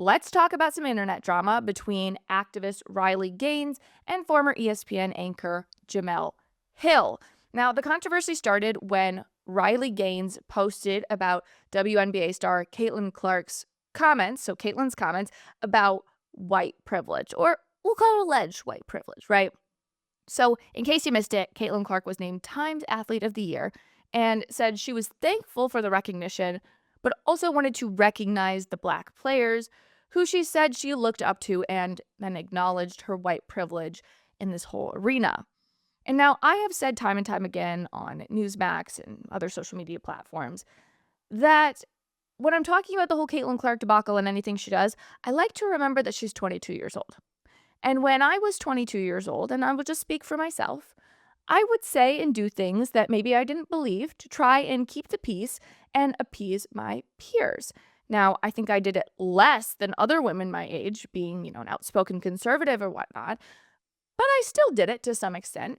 let's talk about some internet drama between activist Riley Gaines and former ESPN anchor Jemele Hill. Now, the controversy started when Riley Gaines posted about WNBA star Caitlin Clark's comments, so Caitlin's comments about white privilege, or we'll call it alleged white privilege, right? So, in case you missed it, Caitlin Clark was named Times Athlete of the Year and said she was thankful for the recognition, but also wanted to recognize the Black players who she said she looked up to and then acknowledged her white privilege in this whole arena. And now I have said time and time again on Newsmax and other social media platforms that when I'm talking about the whole Caitlin Clark debacle and anything she does, I like to remember that she's 22 years old. And when I was 22 years old, and I will just speak for myself, I would say and do things that maybe I didn't believe to try and keep the peace and appease my peers. Now, I think I did it less than other women my age, being, an outspoken conservative or whatnot, but I still did it to some extent.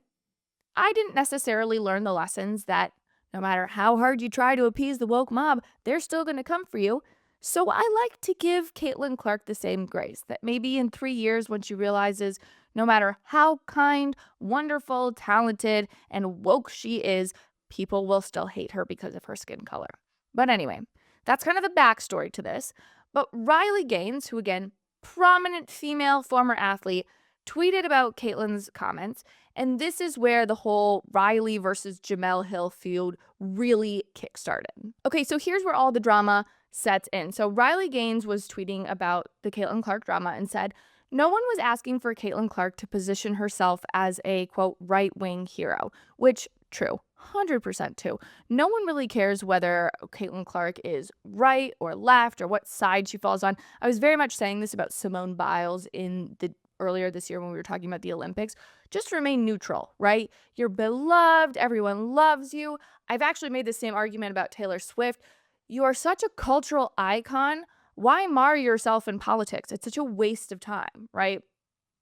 I didn't necessarily learn the lessons that no matter how hard you try to appease the woke mob, they're still going to come for you. So I like to give Caitlin Clark the same grace, that maybe in 3 years when she realizes no matter how kind, wonderful, talented, and woke she is, people will still hate her because of her skin color. But anyway, that's kind of the backstory to this. But Riley Gaines, who again, prominent female former athlete, tweeted about Caitlin's comments, and this is where the whole Riley versus Jemele Hill feud really kickstarted. Okay, so here's where all the drama sets in. So Riley Gaines was tweeting about the Caitlin Clark drama and said, no one was asking for Caitlin Clark to position herself as a, quote, right-wing hero, which, true, 100% true. No one really cares whether Caitlin Clark is right or left or what side she falls on. I was very much saying this about Simone Biles earlier this year when we were talking about the Olympics. Just remain neutral, right? You're beloved. Everyone loves you. I've actually made the same argument about Taylor Swift. You are such a cultural icon. Why mar yourself in politics? It's such a waste of time, right?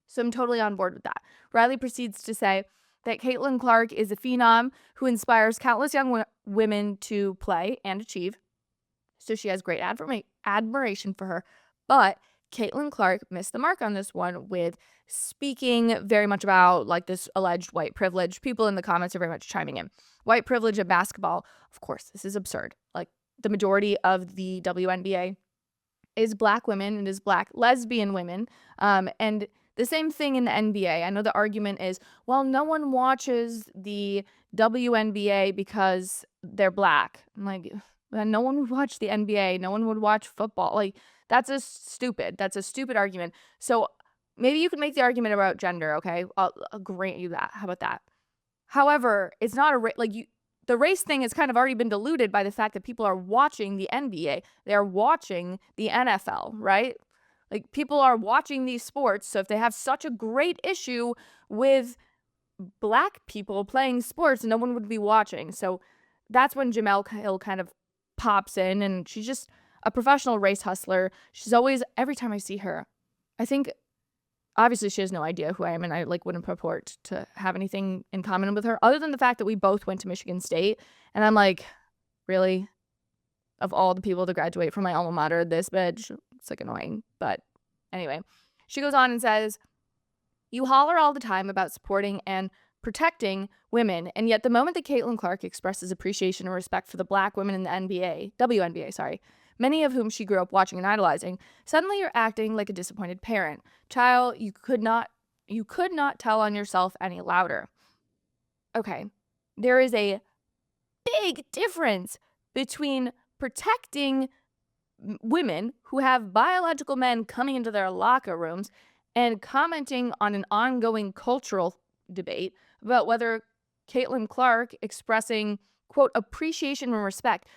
So I'm totally on board with that. Riley proceeds to say that Caitlin Clark is a phenom who inspires countless young women to play and achieve. So she has great admiration for her. But Caitlin Clark missed the mark on this one with speaking very much about like this alleged white privilege. People in the comments are very much chiming in. White privilege of basketball. Of course, this is absurd. Like the majority of the WNBA is Black women and is Black lesbian women. And the same thing in the NBA. I know the argument is, well, no one watches the WNBA because they're Black. I'm like, no one would watch the NBA. No one would watch football. Like, that's a stupid argument. So maybe you could make the argument about gender, okay? I'll grant you that. How about that? However, it's not the race thing has kind of already been diluted by the fact that people are watching the NBA. They're watching the NFL, right? Like, people are watching these sports. So if they have such a great issue with Black people playing sports, no one would be watching. So that's when Jemele Hill kind of pops in, and she's just a professional race hustler. She's always, every time I see her, I think, obviously she has no idea who I am, and I wouldn't purport to have anything in common with her, other than the fact that we both went to Michigan State. And I'm like, really? Of all the people to graduate from my alma mater, this bitch? It's annoying. But anyway, she goes on and says, you holler all the time about supporting and protecting women, and yet the moment that Caitlin Clark expresses appreciation and respect for the Black women in the WNBA, many of whom she grew up watching and idolizing, suddenly you're acting like a disappointed parent. Child, you could not tell on yourself any louder. Okay, there is a big difference between protecting women who have biological men coming into their locker rooms and commenting on an ongoing cultural debate about whether Caitlin Clark expressing, quote, appreciation and respect.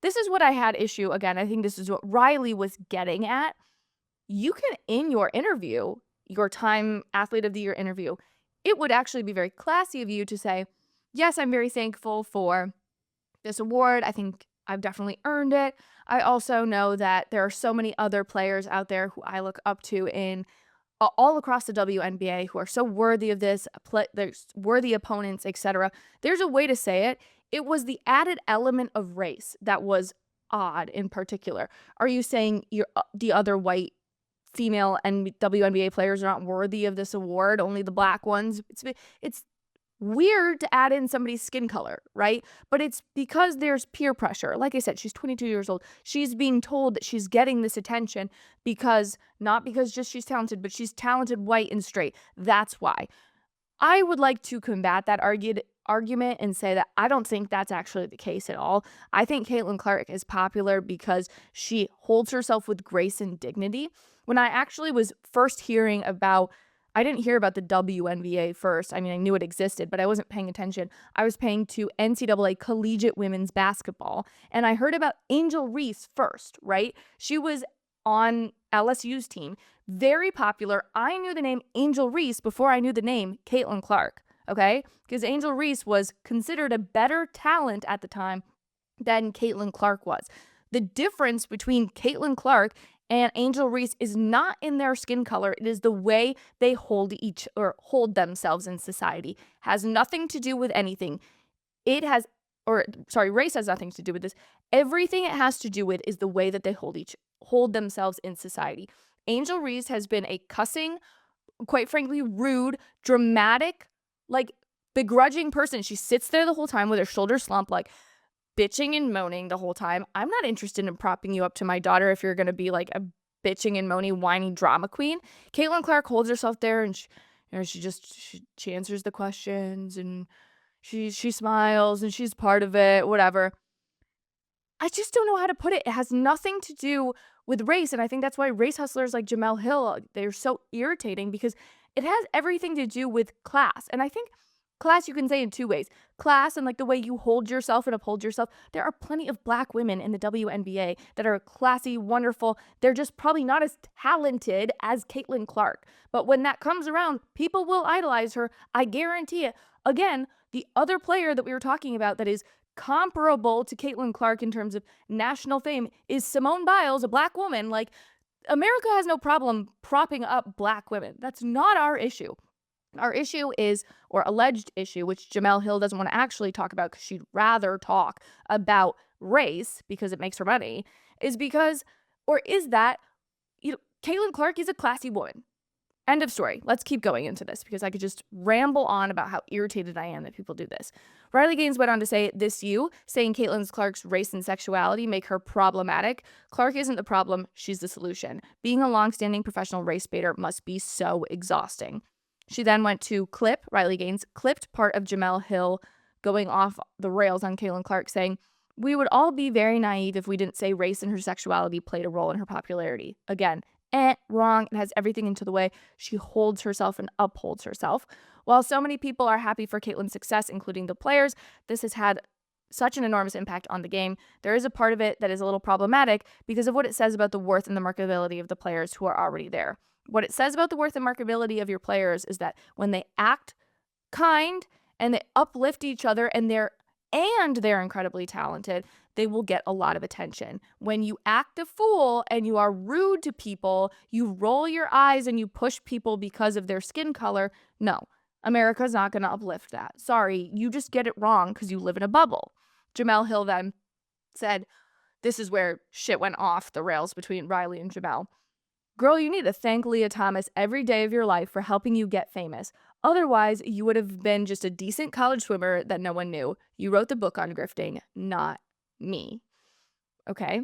This is what I had issue, again, I think this is what Riley was getting at. You can, in your interview, your Time Athlete of the Year interview, it would actually be very classy of you to say, yes, I'm very thankful for this award. I think I've definitely earned it. I also know that there are so many other players out there who I look up to in all across the WNBA who are so worthy of this, there's worthy opponents, etc. There's a way to say it. It was the added element of race that was odd in particular? Are you saying the other white female and WNBA players are not worthy of this award, only the black ones? It's weird to add in somebody's skin color, right? But it's because there's peer pressure. Like I said, she's 22 years old. She's being told that she's getting this attention because, not because just she's talented, but she's talented, white, and straight. That's why. I would like to combat that argument and say that I don't think that's actually the case at all. I think Caitlin Clark is popular because she holds herself with grace and dignity. When I actually was first hearing about, I didn't hear about the WNBA first. I mean, I knew it existed, but I wasn't paying attention. I was paying to NCAA collegiate women's basketball, and I heard about Angel Reese first, right? She was on LSU's team, very popular. I knew the name Angel Reese before I knew the name Caitlin Clark, okay? Because Angel Reese was considered a better talent at the time than Caitlin Clark was. The difference between Caitlin Clark and Angel Reese is not in their skin color. It is the way they hold themselves in society. Has nothing to do with anything. Race has nothing to do with this. Everything it has to do with is the way that they hold themselves in society. Angel Reese has been a cussing, quite frankly, rude, dramatic, like begrudging person. She sits there the whole time with her shoulders slumped, like bitching and moaning the whole time. I'm not interested in propping you up to my daughter if you're going to be like a bitching and moaning, whiny drama queen. Caitlin Clark holds herself there and she answers the questions and she smiles and she's part of it, whatever. I just don't know how to put it. It has nothing to do with race. And I think that's why race hustlers like Jemele Hill, they're so irritating because it has everything to do with class. And I think class you can say in two ways. Class and like the way you hold yourself and uphold yourself. There are plenty of black women in the WNBA that are classy, wonderful. They're just probably not as talented as Caitlin Clark. But when that comes around, people will idolize her. I guarantee it. Again, the other player that we were talking about that is comparable to Caitlin Clark in terms of national fame is Simone Biles, a black woman. Like, America has no problem propping up black women. That's not our issue. Our issue is, or alleged issue, which Jemele Hill doesn't want to actually talk about because she'd rather talk about race because it makes her money, is that Caitlin Clark is a classy woman. End of story. Let's keep going into this because I could just ramble on about how irritated I am that people do this. Riley Gaines went on to say, saying Caitlin Clark's race and sexuality make her problematic. Clark isn't the problem, she's the solution. Being a longstanding professional race baiter must be so exhausting. She then went to Riley Gaines clipped part of Jemele Hill going off the rails on Caitlin Clark, saying, "We would all be very naive if we didn't say race and her sexuality played a role in her popularity." Again, wrong. It has everything into the way she holds herself and upholds herself. While so many people are happy for Caitlin's success, including the players, this has had such an enormous impact on the game. There is a part of it that is a little problematic because of what it says about the worth and the marketability of the players who are already there. What it says about the worth and marketability of your players is that when they act kind and they uplift each other and they're incredibly talented, they will get a lot of attention. When you act a fool and you are rude to people, you roll your eyes and you push people because of their skin color, no, America's not going to uplift that. Sorry, you just get it wrong because you live in a bubble. Jemele Hill then said, this is where shit went off the rails between Riley and Jemele. "Girl, you need to thank Leah Thomas every day of your life for helping you get famous. Otherwise, you would have been just a decent college swimmer that no one knew. You wrote the book on grifting, not me." Okay?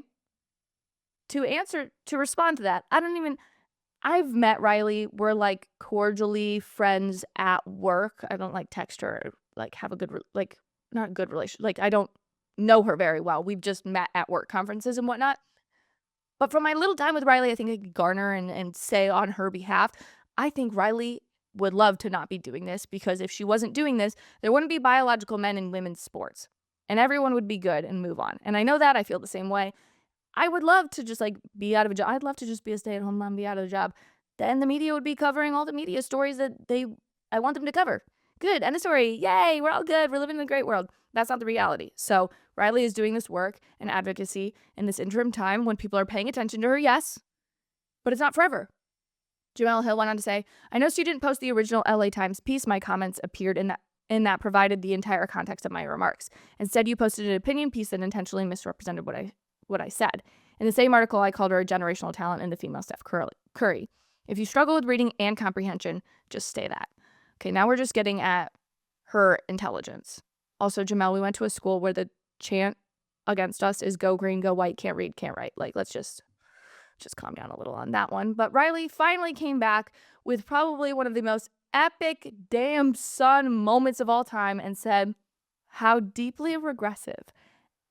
To respond to that, I've met Riley. We're like cordially friends at work. I don't like text her, like have a good, not a good relation. Like, I don't know her very well. We've just met at work conferences and whatnot. But from my little time with Riley, I think I could garner and say on her behalf, I think Riley would love to not be doing this because if she wasn't doing this, there wouldn't be biological men in women's sports and everyone would be good and move on. And I know that. I feel the same way. I would love to just be out of a job. I'd love to just be a stay-at-home mom, be out of the job. Then the media would be covering all the media stories that I want them to cover. Good. End of story. Yay. We're all good. We're living in a great world. That's not the reality. So Riley is doing this work and advocacy in this interim time when people are paying attention to her, yes, but it's not forever. Jemele Hill went on to say, "I know she didn't post the original LA Times piece. My comments appeared in that provided the entire context of my remarks. Instead, you posted an opinion piece that intentionally misrepresented what I what I said. In the same article, I called her a generational talent in the female Steph Curry. If you struggle with reading and comprehension, just say that. Okay, now we're just getting at her intelligence. Also, Jemele, we went to a school where the chant against us is go green, go white, can't read, can't write. Like, let's just calm down a little on that one. But Riley finally came back with probably one of the most epic damn son moments of all time and said how deeply regressive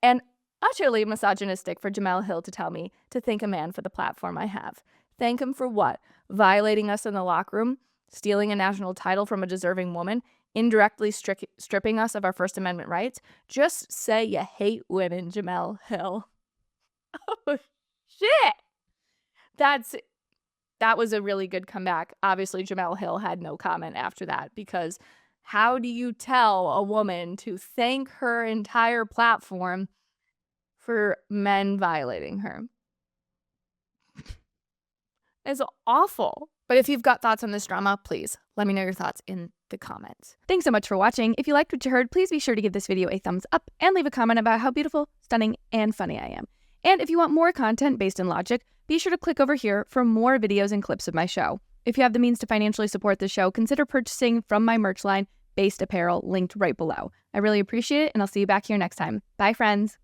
and utterly misogynistic for Jemele Hill to tell me to thank a man for the platform I have. Thank him for what? Violating us in the locker room, stealing a national title from a deserving woman, indirectly stripping us of our First Amendment rights. Just say you hate women, Jemele Hill. Oh, shit. That was a really good comeback. Obviously, Jemele Hill had no comment after that, because how do you tell a woman to thank her entire platform for men violating her? It's awful. But if you've got thoughts on this drama, please let me know your thoughts in the comments. Thanks so much for watching. If you liked what you heard, please be sure to give this video a thumbs up and leave a comment about how beautiful, stunning, and funny I am. And if you want more content based in logic, be sure to click over here for more videos and clips of my show. If you have the means to financially support the show, consider purchasing from my merch line, Based Apparel, linked right below. I really appreciate it, and I'll see you back here next time. Bye, friends.